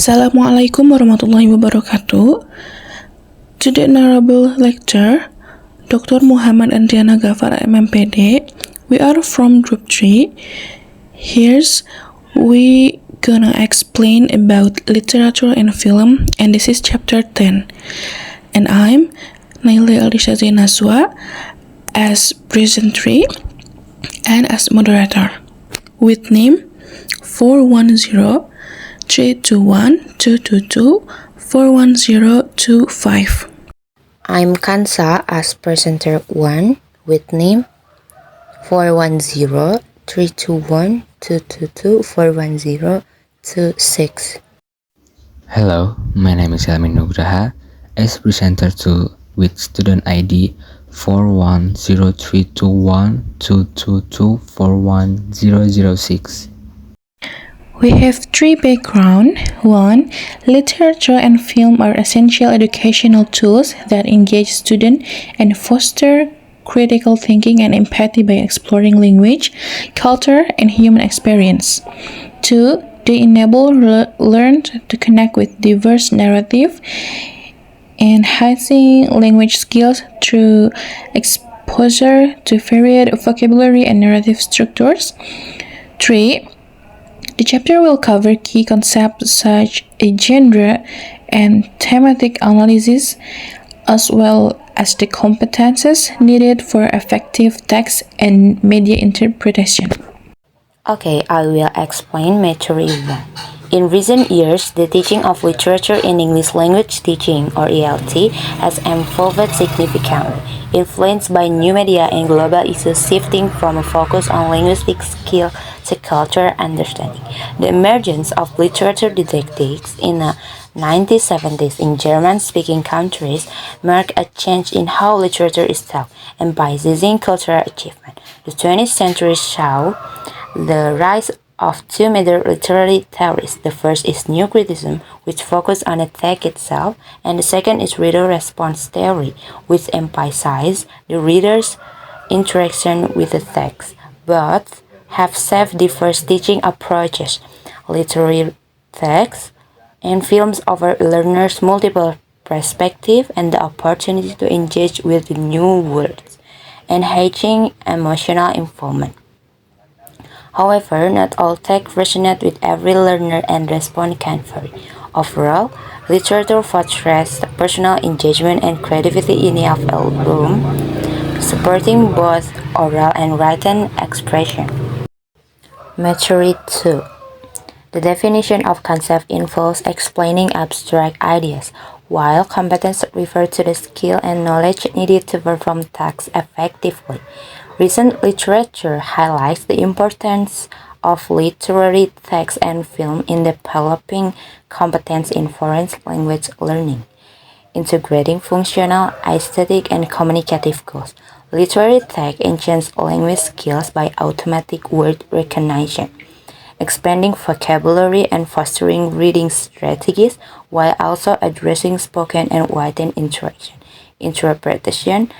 Assalamualaikum warahmatullahi wabarakatuh. To the Honorable Lecturer, Dr. Muhammad Andriana Gafar MMPD, we are from Group 3. Here's we gonna explain about literature and film, and this is chapter 10. And I'm Naila Alisha Zainaswa as presenter and as moderator with name 410-321-222-41025. I'm Kansa as presenter 1 with name 410-321-222-41026. Hello, my name is Helmi Nugraha as presenter 2 with student ID 410-321-222-41006. We have three backgrounds. 1. Literature and film are essential educational tools that engage students and foster critical thinking and empathy by exploring language, culture, and human experience. 2. They enable learners to connect with diverse narrative, enhancing language skills through exposure to varied vocabulary and narrative structures. 3. The chapter will cover key concepts such as genre and thematic analysis, as well as the competences needed for effective text and media interpretation. Okay, I will explain Methodogy 1. In recent years, the teaching of literature in English language teaching, or ELT, has evolved significantly, influenced by new media and global issues shifting from a focus on linguistic skill to cultural understanding. The emergence of literature didactics in the 1970s in German-speaking countries marked a change in how literature is taught, emphasizing cultural achievement. The 20th century saw the rise of two major literary theories. The first is New Criticism, which focuses on the text itself, and the second is Reader Response Theory, which emphasizes the reader's interaction with the text. Both have self-diverse teaching approaches. Literary texts and films offer learners multiple perspectives and the opportunity to engage with new words, enhancing emotional involvement. However, not all text resonate with every learner and response can vary. Overall, literature fosters personal engagement and creativity in the album, supporting both oral and written expression. Maturity 2. The definition of concept involves explaining abstract ideas, while competence refers to the skill and knowledge needed to perform tasks effectively. Recent literature highlights the importance of literary text and film in developing competence in foreign language learning, integrating functional, aesthetic, and communicative goals. Literary text enhances language skills by automatic word recognition, expanding vocabulary and fostering reading strategies, while also addressing spoken and written interaction, interpretation,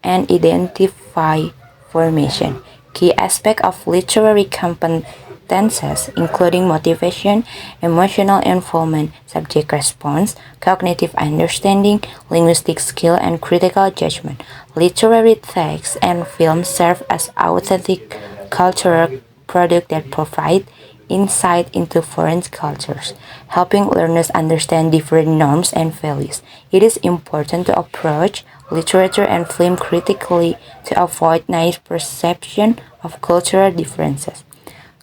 and identify formation. Key aspects of literary competences including motivation, emotional involvement, subject response, cognitive understanding, linguistic skill, and critical judgment. Literary texts and films serve as authentic cultural products that provide insight into foreign cultures, helping learners understand different norms and values. It is important to approach literature and film critically to avoid naive perception of cultural differences.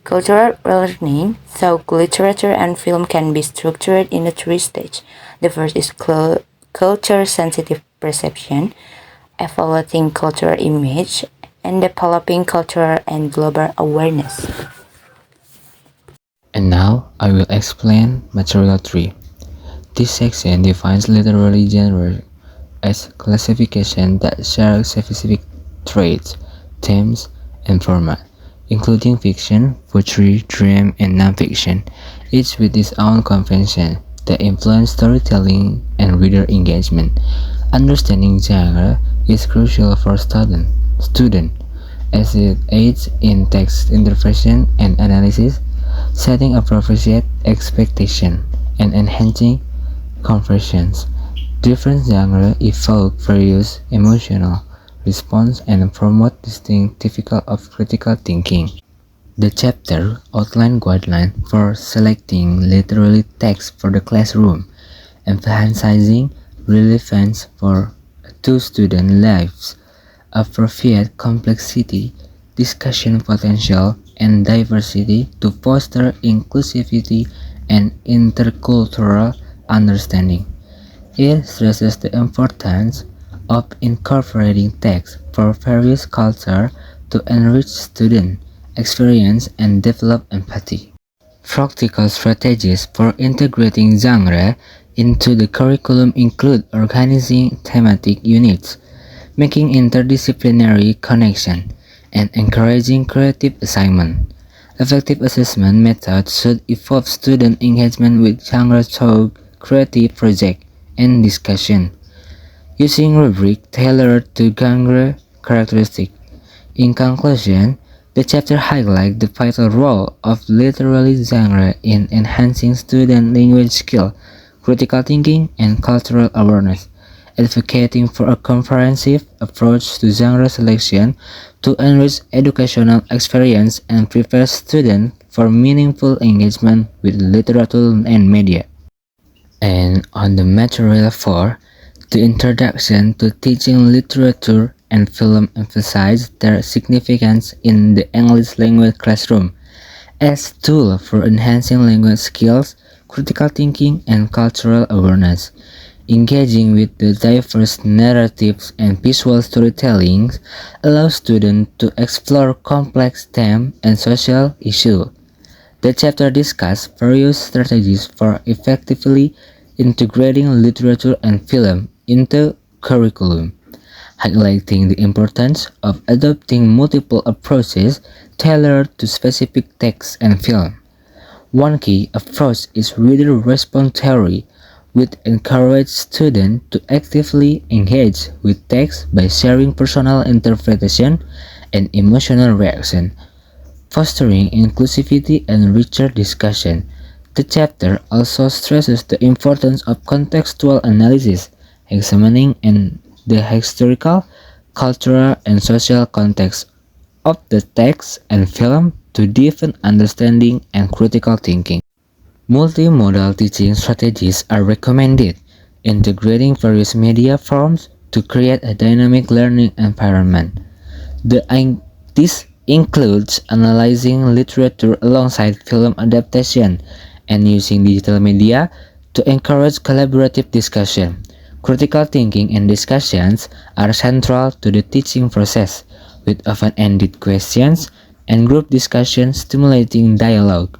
Cultural learning through literature and film can be structured in a three stages. The first is culture-sensitive perception, evaluating cultural image, and developing cultural and global awareness. And now I will explain Material 3. This section defines literary genre as classification that share specific traits, themes, and format, including fiction, poetry, dream, and nonfiction, each with its own convention that influence storytelling and reader engagement. Understanding genre is crucial for students as it aids in text interpretation and analysis, setting appropriate expectation, and enhancing conversions. Different genres evoke various emotional response and promote distinct typical of critical thinking. The chapter outlined guidelines for selecting literary text for the classroom, emphasizing relevance to student lives, appropriate complexity, discussion potential, and diversity to foster inclusivity and intercultural understanding. It stresses the importance of incorporating text for various cultures to enrich student experience and develop empathy. Practical strategies for integrating genre into the curriculum include organizing thematic units, making interdisciplinary connection, and encouraging creative assignment. Effective assessment methods should involve student engagement with genre through creative project and discussion, using rubric tailored to genre characteristics. In conclusion, the chapter highlights the vital role of literary genre in enhancing student language skill, critical thinking, and cultural awareness, advocating for a comprehensive approach to genre selection to enrich educational experience and prepare students for meaningful engagement with literature and media. And on the material 4, the introduction to teaching literature and film emphasize their significance in the English language classroom as tools for enhancing language skills, critical thinking, and cultural awareness. Engaging with the diverse narratives and visual storytelling allows students to explore complex themes and social issues. The chapter discusses various strategies for effectively integrating literature and film into curriculum, highlighting the importance of adopting multiple approaches tailored to specific texts and film. One key approach is reader response theory, which encourages students to actively engage with text by sharing personal interpretation and emotional reaction, fostering inclusivity and richer discussion. The chapter also stresses the importance of contextual analysis, examining the historical, cultural, and social context of the text and film to deepen understanding and critical thinking. Multimodal teaching strategies are recommended, integrating various media forms to create a dynamic learning environment. This includes analyzing literature alongside film adaptation and using digital media to encourage collaborative discussion. Critical thinking and discussions are central to the teaching process, with open-ended questions and group discussions stimulating dialogue.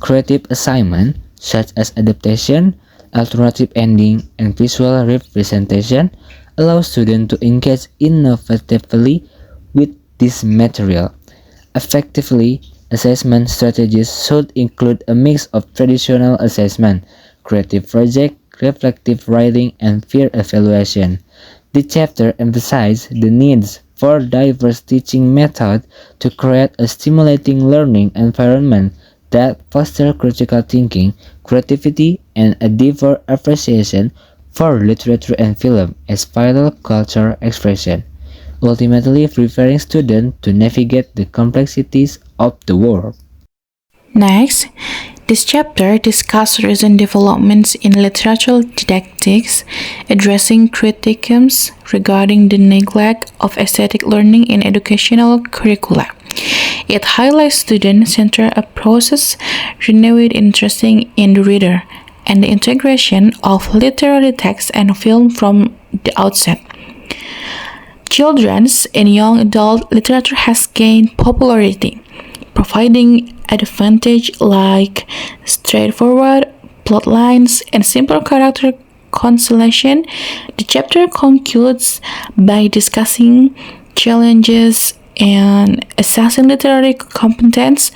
Creative assignment, such as adaptation, alternative ending, and visual representation, allow students to engage innovatively with this material. Effectively, assessment strategies should include a mix of traditional assessment, creative project, reflective writing, and peer evaluation. The chapter emphasizes the needs for diverse teaching methods to create a stimulating learning environment that fosters critical thinking, creativity, and a deeper appreciation for literature and film as vital cultural expression, ultimately preparing students to navigate the complexities of the world. Next, this chapter discusses recent developments in literature didactics, addressing criticisms regarding the neglect of aesthetic learning in educational curricula. It highlights student-centered approaches, renewed interest in the reader, and the integration of literary text and film from the outset. Children's and young adult literature has gained popularity, providing advantage like straightforward plot lines and simple character constellation. The chapter concludes by discussing challenges and assessing literary competence,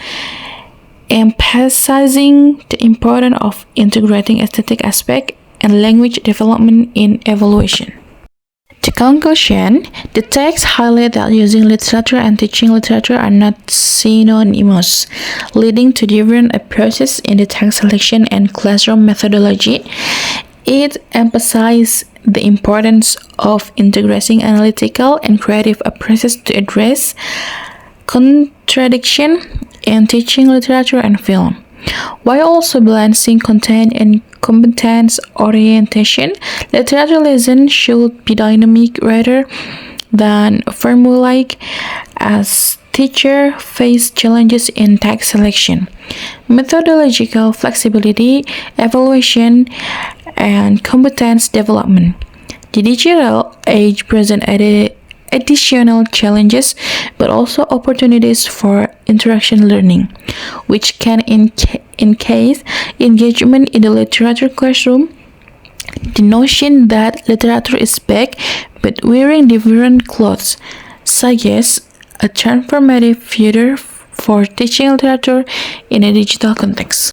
emphasizing the importance of integrating aesthetic aspect and language development in evaluation. To Conclusion: the text highlights that using literature and teaching literature are not synonymous, leading to different approaches in the text selection and classroom methodology. It emphasizes the importance of integrating analytical and creative approaches to address contradiction in teaching literature and film, while also balancing content and competence orientation. Literature lesson should be dynamic rather than formulaic as teachers face challenges in text selection, methodological flexibility, evaluation, and competence development. The digital age presents additional challenges but also opportunities for interaction learning, which can increase engagement in the literature classroom. The notion that literature is back but wearing different clothes suggests a transformative future for teaching literature in a digital context.